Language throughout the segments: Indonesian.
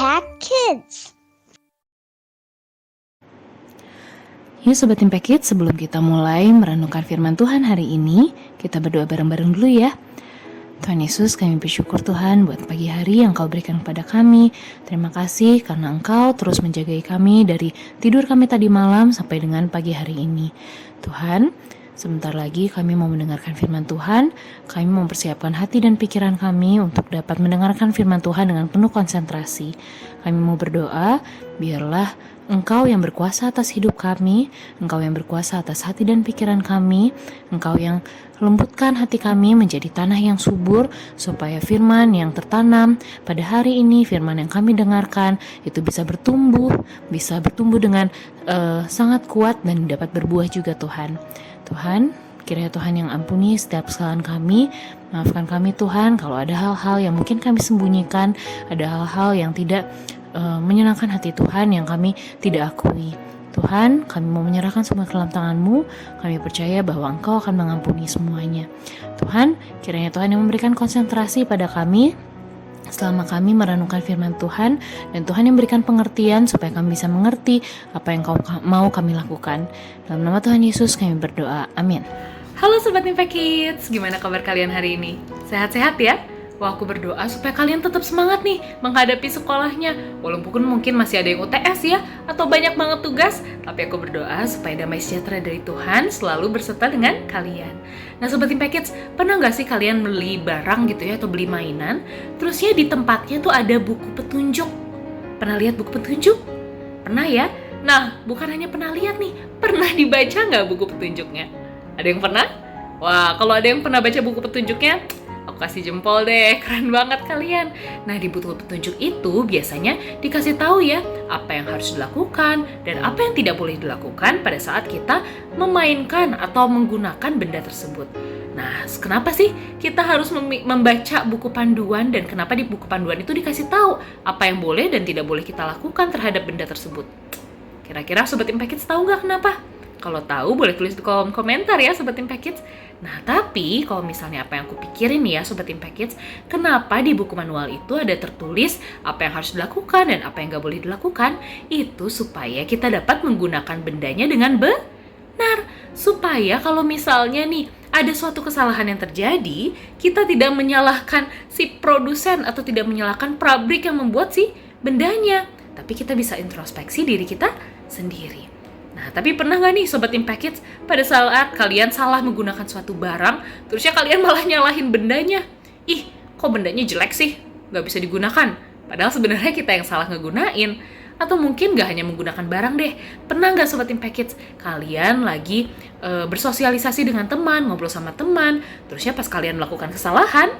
Impact Kids. Yuk Sobat Impact Kids, sebelum kita mulai merenungkan firman Tuhan hari ini, kita berdoa bareng-bareng dulu ya. Tuhan Yesus, kami bersyukur Tuhan buat pagi hari yang Kau berikan kepada kami. Terima kasih karena Engkau terus menjagai kami dari tidur kami tadi malam sampai dengan pagi hari ini. Tuhan, sebentar lagi kami mau mendengarkan firman Tuhan. Kami mempersiapkan hati dan pikiran kami untuk dapat mendengarkan firman Tuhan dengan penuh konsentrasi. Kami mau berdoa, biarlah Engkau yang berkuasa atas hidup kami, Engkau yang berkuasa atas hati dan pikiran kami, Engkau yang lembutkan hati kami menjadi tanah yang subur, supaya firman yang tertanam pada hari ini, firman yang kami dengarkan, itu bisa bertumbuh dengan sangat kuat dan dapat berbuah juga Tuhan. Tuhan, kiranya Tuhan yang ampuni setiap kesalahan kami. Maafkan kami Tuhan kalau ada hal-hal yang mungkin kami sembunyikan, ada hal-hal yang tidak menyenangkan hati Tuhan yang kami tidak akui. Tuhan, kami mau menyerahkan semua ke dalam tangan-Mu. Kami percaya bahwa Engkau akan mengampuni semuanya. Tuhan, kiranya Tuhan yang memberikan konsentrasi pada kami selama kami merenungkan firman Tuhan, dan Tuhan yang berikan pengertian supaya kami bisa mengerti apa yang Kau mau kami lakukan. Dalam nama Tuhan Yesus kami berdoa, amin. Halo Sobat Impact Kids, gimana kabar kalian hari ini? Sehat-sehat ya? Wah, aku berdoa supaya kalian tetap semangat nih menghadapi sekolahnya. Walaupun mungkin masih ada yang UTS ya, atau banyak banget tugas, tapi aku berdoa supaya damai sejahtera dari Tuhan selalu berserta dengan kalian. Nah Sobat Impact Kids, pernah nggak sih kalian beli barang gitu ya, atau beli mainan, terusnya di tempatnya tuh ada buku petunjuk? Pernah lihat buku petunjuk? Pernah ya? Nah, bukan hanya pernah lihat nih, pernah dibaca nggak buku petunjuknya? Ada yang pernah? Wah, kalau ada yang pernah baca buku petunjuknya, aku kasih jempol deh, keren banget kalian. Nah, di buku petunjuk itu biasanya dikasih tahu ya apa yang harus dilakukan dan apa yang tidak boleh dilakukan pada saat kita memainkan atau menggunakan benda tersebut. Nah, kenapa sih kita harus membaca buku panduan, dan kenapa di buku panduan itu dikasih tahu apa yang boleh dan tidak boleh kita lakukan terhadap benda tersebut? Kira-kira Sobat Impact Kids tahu nggak kenapa? Kalau tahu boleh tulis di kolom komentar ya Sobat Impact Kids. Nah, tapi kalau misalnya apa yang aku pikirin ya Sobat Impact Kids, kenapa di buku manual itu ada tertulis apa yang harus dilakukan dan apa yang nggak boleh dilakukan? Itu supaya kita dapat menggunakan bendanya dengan benar. Supaya kalau misalnya nih ada suatu kesalahan yang terjadi, kita tidak menyalahkan si produsen atau tidak menyalahkan pabrik yang membuat si bendanya, tapi kita bisa introspeksi diri kita sendiri. Nah, tapi pernah nggak nih Sobat Impact Kids, pada saat kalian salah menggunakan suatu barang, terusnya kalian malah nyalahin bendanya? Ih, kok bendanya jelek sih? Nggak bisa digunakan. Padahal sebenarnya kita yang salah ngegunain. Atau mungkin nggak hanya menggunakan barang deh. Pernah nggak Sobat Impact Kids, kalian lagi bersosialisasi dengan teman, ngobrol sama teman, terusnya pas kalian melakukan kesalahan,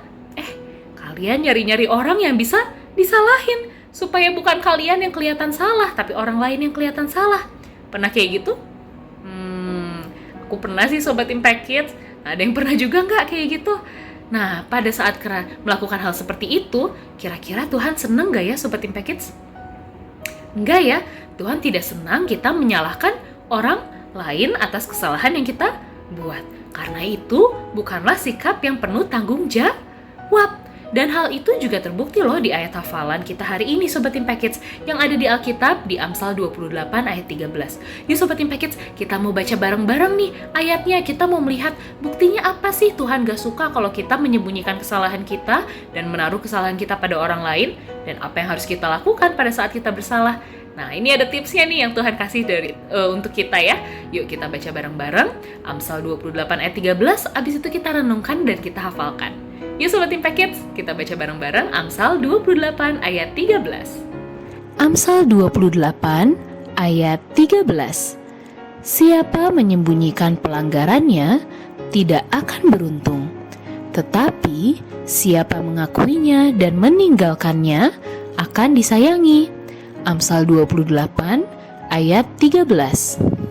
kalian nyari-nyari orang yang bisa disalahin, supaya bukan kalian yang kelihatan salah, tapi orang lain yang kelihatan salah. Pernah kayak gitu? Aku pernah sih Sobat Impact Kids. Nah, ada yang pernah juga nggak kayak gitu? Nah, pada saat melakukan hal seperti itu, kira-kira Tuhan seneng nggak ya Sobat Impact Kids? Enggak ya, Tuhan tidak senang kita menyalahkan orang lain atas kesalahan yang kita buat. Karena itu bukanlah sikap yang penuh tanggung jawab. Dan hal itu juga terbukti loh di ayat hafalan kita hari ini Sobat Impact Kids, yang ada di Alkitab di Amsal 28 ayat 13. Yuk Sobat Impact Kids, kita mau baca bareng-bareng nih ayatnya. Kita mau melihat buktinya apa sih Tuhan gak suka kalau kita menyembunyikan kesalahan kita dan menaruh kesalahan kita pada orang lain, dan apa yang harus kita lakukan pada saat kita bersalah. Nah, ini ada tipsnya nih yang Tuhan kasih untuk kita ya. Yuk kita baca bareng-bareng Amsal 28 ayat 13, abis itu kita renungkan dan kita hafalkan. Yuk Sobat Impact Kids, kita baca bareng-bareng Amsal 28 ayat 13. Amsal 28 ayat 13. Siapa menyembunyikan pelanggarannya tidak akan beruntung, tetapi siapa mengakuinya dan meninggalkannya akan disayangi. Amsal 28 ayat 13.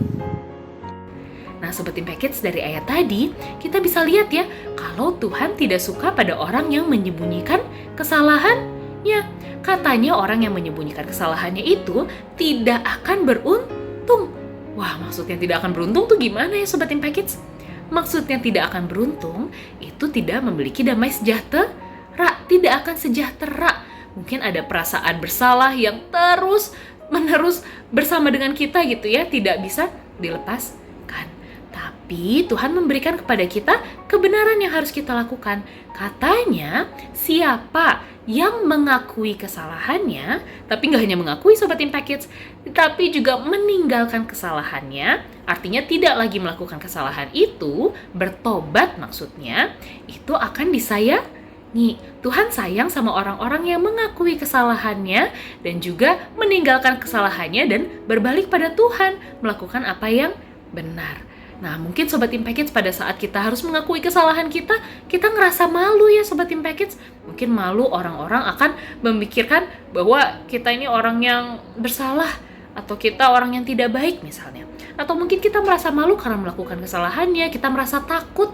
Nah Sobat Impact Kids, dari ayat tadi kita bisa lihat ya, kalau Tuhan tidak suka pada orang yang menyembunyikan kesalahannya. Katanya orang yang menyembunyikan kesalahannya itu tidak akan beruntung. Wah, maksudnya tidak akan beruntung tuh gimana ya Sobat Impact Kids? Maksudnya tidak akan beruntung itu tidak memiliki damai sejahtera, tidak akan sejahtera. Mungkin ada perasaan bersalah yang terus-menerus bersama dengan kita gitu ya, tidak bisa dilepaskan. Tapi Tuhan memberikan kepada kita kebenaran yang harus kita lakukan. Katanya, siapa yang mengakui kesalahannya, tapi nggak hanya mengakui Sobat Impact Kids, tapi juga meninggalkan kesalahannya, artinya tidak lagi melakukan kesalahan itu, bertobat maksudnya, itu akan disayangi. Tuhan sayang sama orang-orang yang mengakui kesalahannya dan juga meninggalkan kesalahannya dan berbalik pada Tuhan, melakukan apa yang benar. Nah, mungkin Sobat Impact Kids pada saat kita harus mengakui kesalahan kita ngerasa malu ya Sobat Impact Kids. Mungkin malu orang-orang akan memikirkan bahwa kita ini orang yang bersalah atau kita orang yang tidak baik misalnya. Atau mungkin kita merasa malu karena melakukan kesalahannya, kita merasa takut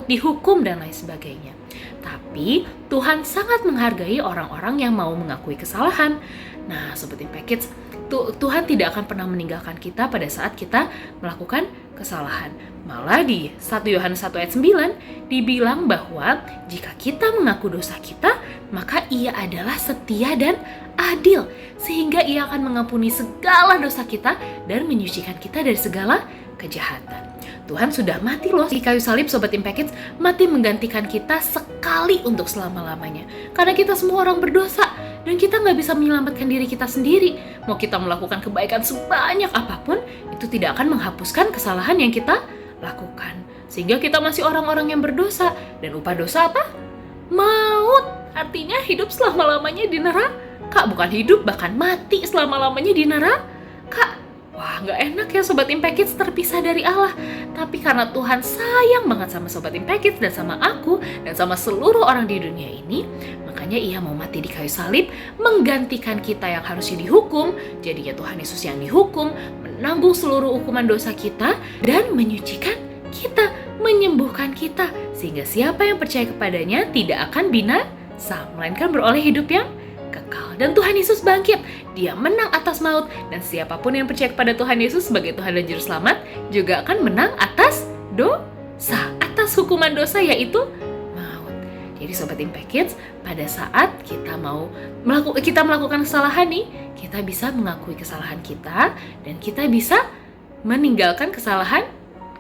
dihukum dan lain sebagainya. Tapi Tuhan sangat menghargai orang-orang yang mau mengakui kesalahan. Nah, Sobat Impact Kids, Tuhan tidak akan pernah meninggalkan kita pada saat kita melakukan kesalahan. Malah di 1 Yohanes 1 ayat 9 dibilang bahwa jika kita mengaku dosa kita, maka Ia adalah setia dan adil, sehingga Ia akan mengampuni segala dosa kita dan menyucikan kita dari segala kejahatan. Tuhan sudah mati loh di kayu salib Sobat Impact Kids, mati menggantikan kita sekali untuk selama-lamanya. Karena kita semua orang berdosa dan kita nggak bisa menyelamatkan diri kita sendiri. Mau kita melakukan kebaikan sebanyak apapun, itu tidak akan menghapuskan kesalahan yang kita lakukan. Sehingga kita masih orang-orang yang berdosa. Dan upah dosa apa? Maut. Artinya hidup selama-lamanya di neraka. Bukan hidup, bahkan mati selama-lamanya di neraka. Wah, nggak enak ya Sobat Impact Kids terpisah dari Allah. Tapi karena Tuhan sayang banget sama Sobat Impact Kids dan sama aku dan sama seluruh orang di dunia ini, makanya Ia mau mati di kayu salib, menggantikan kita yang harusnya dihukum. Jadinya Tuhan Yesus yang dihukum, menanggung seluruh hukuman dosa kita, dan menyucikan kita, menyembuhkan kita. Sehingga siapa yang percaya kepadanya tidak akan binasa, melainkan beroleh hidup yang kekal. Dan Tuhan Yesus bangkit, Dia menang atas maut, dan siapapun yang percaya kepada Tuhan Yesus sebagai Tuhan dan Juru Selamat juga akan menang atas dosa, atas hukuman dosa yaitu maut. Jadi Sobat Impact Kids, pada saat kita melakukan kesalahan nih, kita bisa mengakui kesalahan kita dan kita bisa meninggalkan kesalahan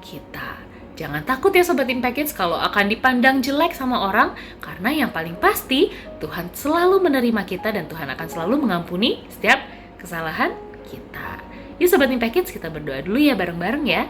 kita. Jangan takut ya Sobat Impact Kids kalau akan dipandang jelek sama orang, karena yang paling pasti Tuhan selalu menerima kita dan Tuhan akan selalu mengampuni setiap kesalahan kita. Yuk Sobat Impact Kids, kita berdoa dulu ya bareng-bareng ya.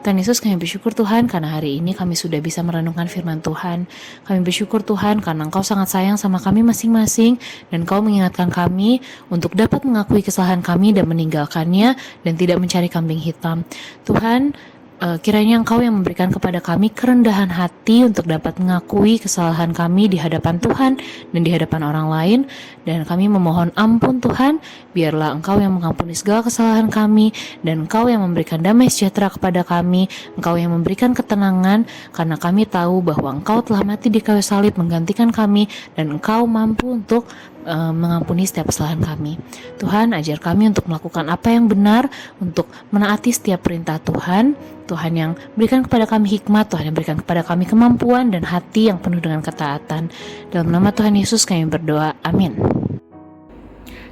Tuhan Yesus, kami bersyukur Tuhan karena hari ini kami sudah bisa merenungkan firman Tuhan. Kami bersyukur Tuhan karena Engkau sangat sayang sama kami masing-masing dan Engkau mengingatkan kami untuk dapat mengakui kesalahan kami dan meninggalkannya dan tidak mencari kambing hitam. Tuhan, kiranya Engkau yang memberikan kepada kami kerendahan hati untuk dapat mengakui kesalahan kami di hadapan Tuhan dan di hadapan orang lain. Dan kami memohon ampun Tuhan, biarlah Engkau yang mengampuni segala kesalahan kami, dan Engkau yang memberikan damai sejahtera kepada kami, Engkau yang memberikan ketenangan, karena kami tahu bahwa Engkau telah mati di kayu salib menggantikan kami, dan Engkau mampu untuk mengampuni setiap kesalahan kami. Tuhan, ajar kami untuk melakukan apa yang benar, untuk menaati setiap perintah Tuhan. Tuhan yang berikan kepada kami hikmat, Tuhan yang berikan kepada kami kemampuan dan hati yang penuh dengan ketaatan. Dalam nama Tuhan Yesus kami berdoa, amin.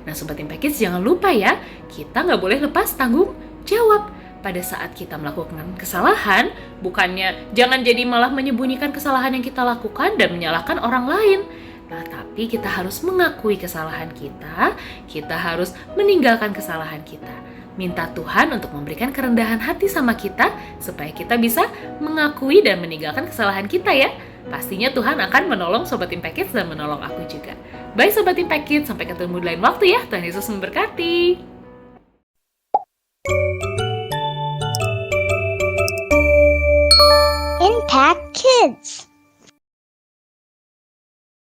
Nah Sobat Impact Kids, jangan lupa ya, kita nggak boleh lepas tanggung jawab. Pada saat kita melakukan kesalahan, bukannya jangan jadi malah menyembunyikan kesalahan yang kita lakukan dan menyalahkan orang lain. Nah, tapi kita harus mengakui kesalahan kita harus meninggalkan kesalahan kita. Minta Tuhan untuk memberikan kerendahan hati sama kita, supaya kita bisa mengakui dan meninggalkan kesalahan kita ya. Pastinya Tuhan akan menolong Sobat Impact Kids dan menolong aku juga. Bye Sobat Impact Kids, sampai ketemu di lain waktu ya. Tuhan Yesus memberkati. Impact Kids.